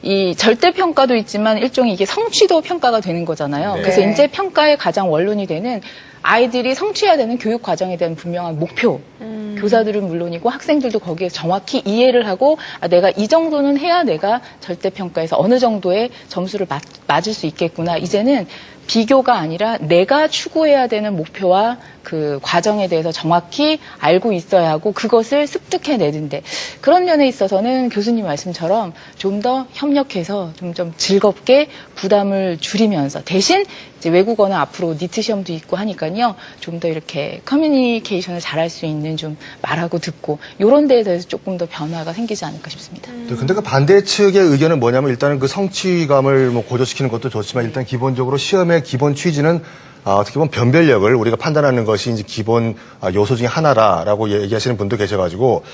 이 절대 평가도 있지만 일종의 이게 성취도 평가가 되는 거잖아요. 네. 그래서 인재 평가의 가장 원론이 되는 아이들이 성취해야 되는 교육 과정에 대한 분명한 목표. 교사들은 물론이고 학생들도 거기에 정확히 이해를 하고 내가 이 정도는 해야 내가 절대 평가에서 어느 정도의 점수를 맞을 수 있겠구나. 이제는 비교가 아니라 내가 추구해야 되는 목표와 그 과정에 대해서 정확히 알고 있어야 하고 그것을 습득해내는데 그런 면에 있어서는 교수님 말씀처럼 좀 더 협력해서 좀 즐겁게 부담을 줄이면서 대신 이제 외국어는 앞으로 니트 시험도 있고 하니까요. 좀 더 이렇게 커뮤니케이션을 잘할 수 있는 좀 말하고 듣고 이런 데에 대해서 조금 더 변화가 생기지 않을까 싶습니다. 네, 근데 그 반대 측의 의견은 뭐냐면 일단은 그 성취감을 뭐 고조시키는 것도 좋지만 일단 기본적으로 시험의 기본 취지는 어떻게 보면 변별력을 우리가 판단하는 것이 이제 기본 요소 중에 하나라고 얘기하시는 분도 계셔가지고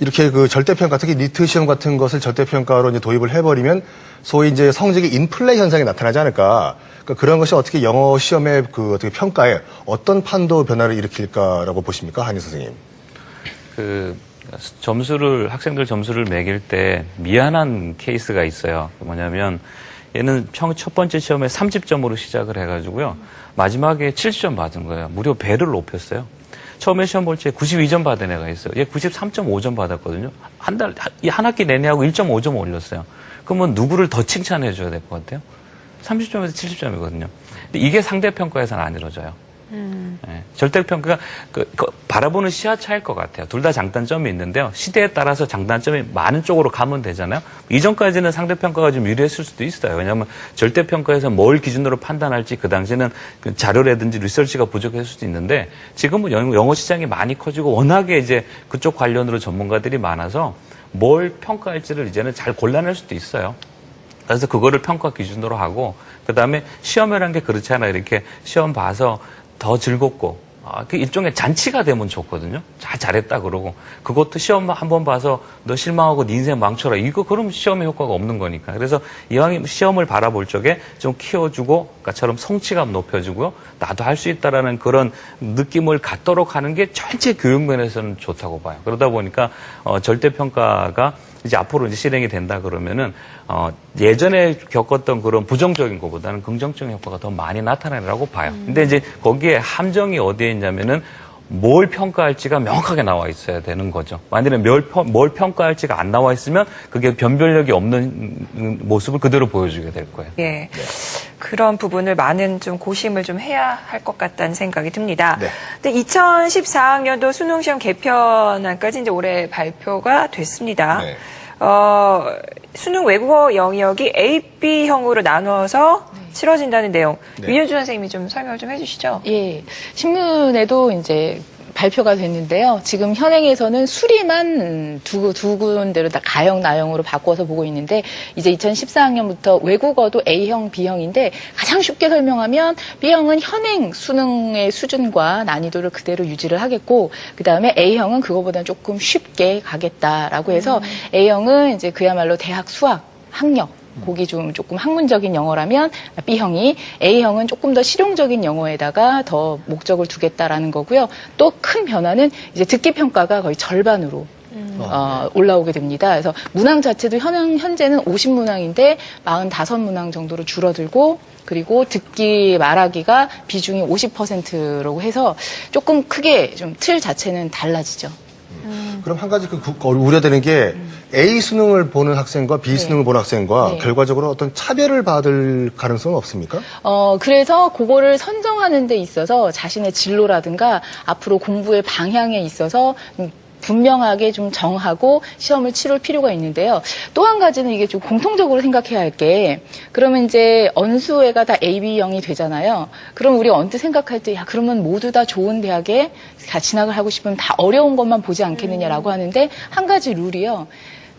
이렇게 그 절대평가, 특히 니트 시험 같은 것을 절대평가로 이제 도입을 해버리면 소위 이제 성적의 인플레 현상이 나타나지 않을까. 그러니까 그런 것이 어떻게 영어 시험의 그 어떻게 평가에 어떤 판도 변화를 일으킬까라고 보십니까? 한희 선생님. 학생들 점수를 매길 때 미안한 케이스가 있어요. 뭐냐면 얘는 첫 번째 시험에 30점으로 시작을 해가지고요. 마지막에 70점 받은 거예요. 무려 배를 높였어요. 처음에 시험 볼 때 92점 받은 애가 있어요. 얘 93.5점 받았거든요. 한 학기 내내 하고 1.5점 올렸어요. 그러면 누구를 더 칭찬해 줘야 될 것 같아요? 30점에서 70점이거든요. 근데 이게 상대평가에서는 안 이루어져요. 네. 절대평가가 바라보는 시야 차일 것 같아요. 둘 다 장단점이 있는데요. 시대에 따라서 장단점이 많은 쪽으로 가면 되잖아요. 이전까지는 상대평가가 좀 유리했을 수도 있어요. 왜냐하면 절대평가에서 뭘 기준으로 판단할지 그 당시에는 자료라든지 리서치가 부족했을 수도 있는데 지금은 영어 시장이 많이 커지고 워낙에 이제 그쪽 관련으로 전문가들이 많아서 뭘 평가할지를 이제는 잘 골라낼 수도 있어요. 그래서 그거를 평가 기준으로 하고 그다음에 시험이라는 게 그렇지 않아요. 이렇게 시험 봐서 더 즐겁고 그 일종의 잔치가 되면 좋거든요. 잘했다 그러고 그것도 시험 한번 봐서 너 실망하고 네 인생 망쳐라. 이거 그럼 시험의 효과가 없는 거니까. 그래서 이왕 시험을 바라볼 적에 좀 키워주고 아까처럼 성취감 높여주고요. 나도 할 수 있다라는 그런 느낌을 갖도록 하는 게 전체 교육 면에서는 좋다고 봐요. 그러다 보니까 절대평가가 이제 앞으로 이제 실행이 된다 그러면은 예전에 겪었던 그런 부정적인 것보다는 긍정적인 효과가 더 많이 나타나리라고 봐요. 근데 이제 거기에 함정이 어디에 있냐면은 뭘 평가할지가 명확하게 나와 있어야 되는 거죠. 만약에 뭘 평가할지가 안 나와 있으면 그게 변별력이 없는 모습을 그대로 보여주게 될 거예요. 예. 그런 부분을 많은 좀 고심을 좀 해야 할 것 같다는 생각이 듭니다. 네. 근데 2014학년도 수능시험 개편안까지 이제 올해 발표가 됐습니다. 네. 수능 외국어 영역이 A, B형으로 나눠서 치러진다는 내용. 네. 위현주 선생님이 좀 설명을 좀 해주시죠. 예, 신문에도 이제 발표가 됐는데요. 지금 현행에서는 수리만 두 군데로 다 가형, 나형으로 바꿔서 보고 있는데 이제 2014학년부터 외국어도 A형, B형인데 가장 쉽게 설명하면 B형은 현행 수능의 수준과 난이도를 그대로 유지를 하겠고 그다음에 A형은 그거보다는 조금 쉽게 가겠다라고 해서 A형은 이제 그야말로 대학 수학, 학력 거기 조금 학문적인 영어라면 B형이 A형은 조금 더 실용적인 영어에다가 더 목적을 두겠다라는 거고요. 또 큰 변화는 이제 듣기 평가가 거의 절반으로 올라오게 됩니다. 그래서 문항 자체도 현재는 50문항인데 45문항 정도로 줄어들고 그리고 듣기 말하기가 비중이 50%라고 해서 조금 크게 좀 틀 자체는 달라지죠. 그럼 한 가지 우려되는 게 A 수능을 보는 학생과 B 수능을 보는 학생과 결과적으로 어떤 차별을 받을 가능성은 없습니까? 그래서 그거를 선정하는 데 있어서 자신의 진로라든가 앞으로 공부의 방향에 있어서 분명하게 좀 정하고 시험을 치를 필요가 있는데요. 또 한 가지는 이게 좀 공통적으로 생각해야 할 게 그러면 이제 언수회가 다 A, B형이 되잖아요. 그럼 우리가 언뜻 생각할 때 그러면 모두 다 좋은 대학에 진학을 하고 싶으면 다 어려운 것만 보지 않겠느냐라고 하는데 한 가지 룰이요.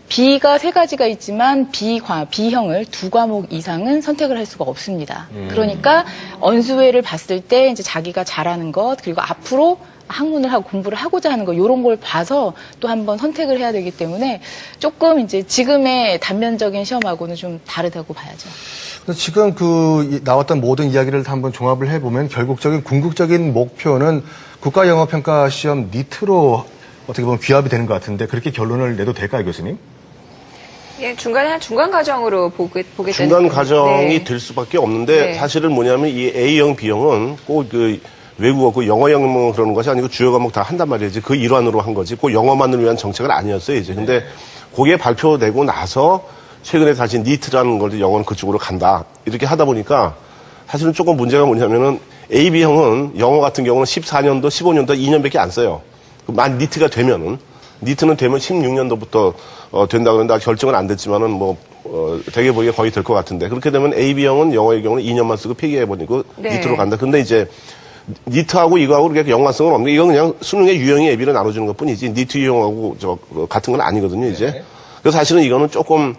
B가 3가지가 있지만 B형을 2과목 이상은 선택을 할 수가 없습니다. 그러니까 언수회를 봤을 때 이제 자기가 잘하는 것 그리고 앞으로 학문을 하고 공부를 하고자 하는 거 이런 걸 봐서 또 한번 선택을 해야 되기 때문에 조금 이제 지금의 단면적인 시험하고는 좀 다르다고 봐야죠. 지금 나왔던 모든 이야기를 한번 종합을 해보면 결국적인 궁극적인 목표는 국가영어평가시험 니트로 어떻게 보면 귀합이 되는 것 같은데 그렇게 결론을 내도 될까요, 교수님? 예, 중간 과정으로 보게 되는 중간 과정이 네. 될 수밖에 없는데 네. 사실은 뭐냐면 이 A형, B형은 꼭 그 외국어, 그 영어 영어 그러는 것이 아니고 주요 과목 다 한단 말이지. 그 일환으로 한 거지. 그 영어만을 위한 정책은 아니었어요, 이제. 근데 그게 발표되고 나서 최근에 다시 니트라는 걸 영어는 그쪽으로 간다. 이렇게 하다 보니까 사실은 조금 문제가 뭐냐면은 AB형은 영어 같은 경우는 14년도, 15년도 2년밖에 안 써요. 만 니트가 되면은. 니트는 되면 16년도부터 된다 그런다. 결정은 안 됐지만은 되게 보기에 거의 될 것 같은데. 그렇게 되면 AB형은 영어의 경우는 2년만 쓰고 폐기해버리고 네. 니트로 간다. 근데 이제 니트하고 이거하고 그렇게 연관성은 없는 게 이건 그냥 수능의 유형이 A비로 나눠주는 것 뿐이지 니트 유형하고 같은 건 아니거든요, 이제. 그래서 사실은 이거는 조금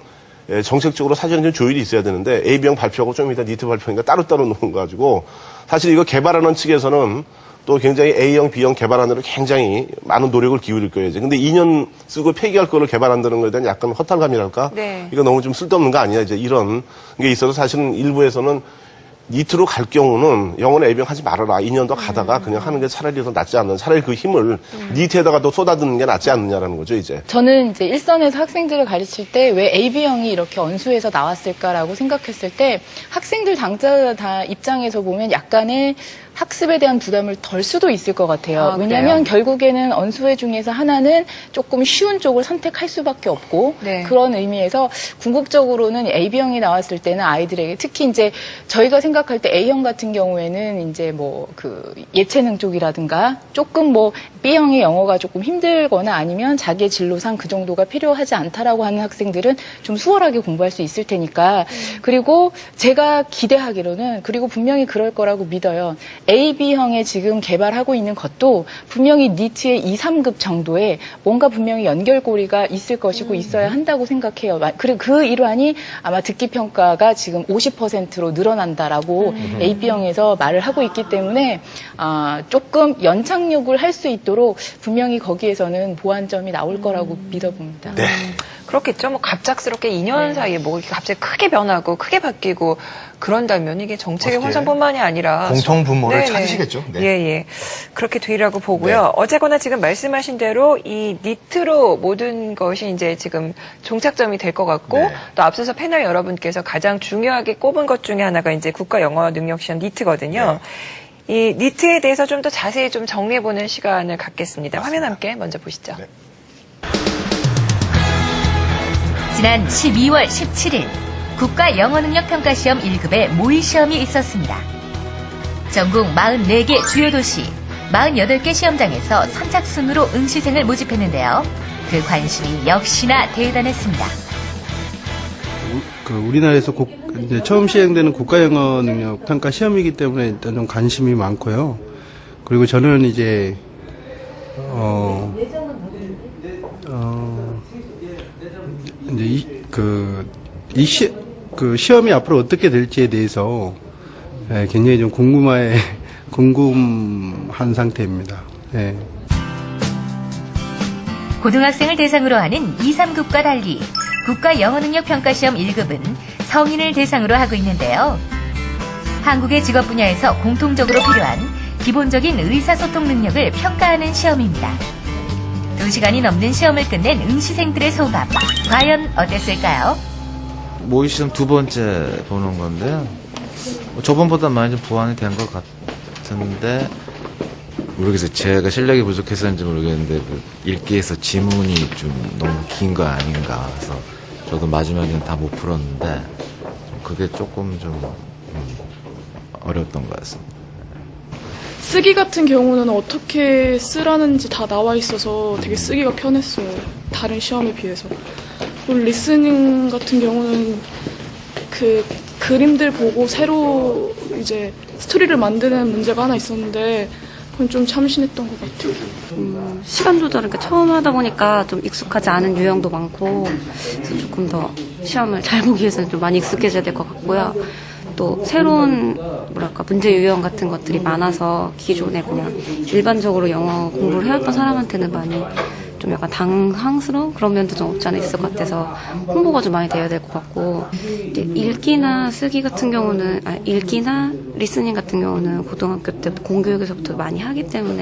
정책적으로 사실은 좀 조율이 있어야 되는데 A형 발표하고 좀 이따 니트 발표니까 따로따로 놓은 거 가지고 사실 이거 개발하는 측에서는 또 굉장히 A형, B형 개발하는 데 굉장히 많은 노력을 기울일 거예요. 이제. 근데 2년 쓰고 폐기할 거를 개발한다는 거에 대한 약간 허탈감이랄까? 네. 이거 너무 좀 쓸데없는 거 아니야? 이제 이런 게 있어서 사실은 일부에서는 니트로 갈 경우는 영어는 A형 하지 말아라. 2년 더 가다가 그냥 하는 게 차라리 더 낫지 않는, 차라리 그 힘을 니트에다가 더 쏟아드는 게 낫지 않느냐라는 거죠, 이제. 저는 이제 일선에서 학생들을 가르칠 때 왜 AB형이 이렇게 언수에서 나왔을까라고 생각했을 때 학생들 당사 다 입장에서 보면 약간의 학습에 대한 부담을 덜 수도 있을 것 같아요. 아, 왜냐하면 그래요? 결국에는 언수회 중에서 하나는 조금 쉬운 쪽을 선택할 수밖에 없고 네. 그런 의미에서 궁극적으로는 AB형이 나왔을 때는 아이들에게 특히 이제 저희가 생각할 때 A형 같은 경우에는 이제 그 예체능 쪽이라든가 조금 B형의 영어가 조금 힘들거나 아니면 자기의 진로상 그 정도가 필요하지 않다라고 하는 학생들은 좀 수월하게 공부할 수 있을 테니까 그리고 제가 기대하기로는 그리고 분명히 그럴 거라고 믿어요. AB형에 지금 개발하고 있는 것도 분명히 니트의 2, 3급 정도의 뭔가 분명히 연결고리가 있을 것이고 있어야 한다고 생각해요. 그리고 그 일환이 아마 듣기평가가 지금 50%로 늘어난다라고 AB형에서 말을 하고 있기 때문에 조금 연착륙을 할 수 있도록 분명히 거기에서는 보완점이 나올 거라고 믿어봅니다. 네. 그렇겠죠. 갑작스럽게 2년 사이에 이렇게 갑자기 크게 변하고 크게 바뀌고 그런다면 이게 정책의 어떻게 혼선뿐만이 아니라 공통분모를 네네. 찾으시겠죠. 네. 예. 그렇게 되리라고 보고요. 네. 어쨌거나 지금 말씀하신 대로 이 니트로 모든 것이 이제 지금 종착점이 될 것 같고 네. 또 앞서서 패널 여러분께서 가장 중요하게 꼽은 것 중에 하나가 이제 국가 영어 능력 시험 니트거든요. 이 니트에 대해서 좀 더 자세히 좀 정리해보는 시간을 갖겠습니다. 화면 함께 먼저 보시죠. 네. 지난 12월 17일 국가 영어능력평가시험 1급의 모의시험이 있었습니다. 전국 44개 주요 도시 48개 시험장에서 선착순으로 응시생을 모집했는데요. 그 관심이 역시나 대단했습니다. 우리나라에서 이제 처음 시행되는 국가 영어 능력 평가 시험이기 때문에 일단 좀 관심이 많고요. 그리고 저는 이제 이제 시험이 앞으로 어떻게 될지에 대해서 굉장히 좀 궁금한 상태입니다. 예. 고등학생을 대상으로 하는 2, 3급과 달리 국가 영어능력평가시험 1급은 성인을 대상으로 하고 있는데요. 한국의 직업 분야에서 공통적으로 필요한 기본적인 의사소통 능력을 평가하는 시험입니다. 2시간이 넘는 시험을 끝낸 응시생들의 소감, 과연 어땠을까요? 모의시험 두 번째 보는 건데요. 저번보다 많이 좀 보완이 된 것 같은데 모르겠어요. 제가 실력이 부족해서인지 모르겠는데 읽기에서 지문이 좀 너무 긴 거 아닌가. 그래서 저도 마지막에는 다 못 풀었는데 그게 조금 좀 어려웠던 것 같습니다. 쓰기 같은 경우는 어떻게 쓰라는지 다 나와 있어서 되게 쓰기가 편했어요. 다른 시험에 비해서. 그리고 리스닝 같은 경우는 그 그림들 보고 새로 이제 스토리를 만드는 문제가 하나 있었는데 그건 좀 참신했던 것 같아요. 시간 조절을 처음 하다 보니까 좀 익숙하지 않은 유형도 많고 그래서 조금 더 시험을 잘 보기 위해서는 좀 많이 익숙해져야 될 것 같고요. 또 새로운 문제 유형 같은 것들이 많아서 기존에 그냥 일반적으로 영어 공부를 해왔던 사람한테는 많이 좀 약간 당황스러운 그런 면도 좀 없지 않아 있을 것 같아서 홍보가 좀 많이 돼야 될 것 같고 이제 읽기나 쓰기 같은 경우는 읽기나 리스닝 같은 경우는 고등학교 때부터 공교육에서부터 많이 하기 때문에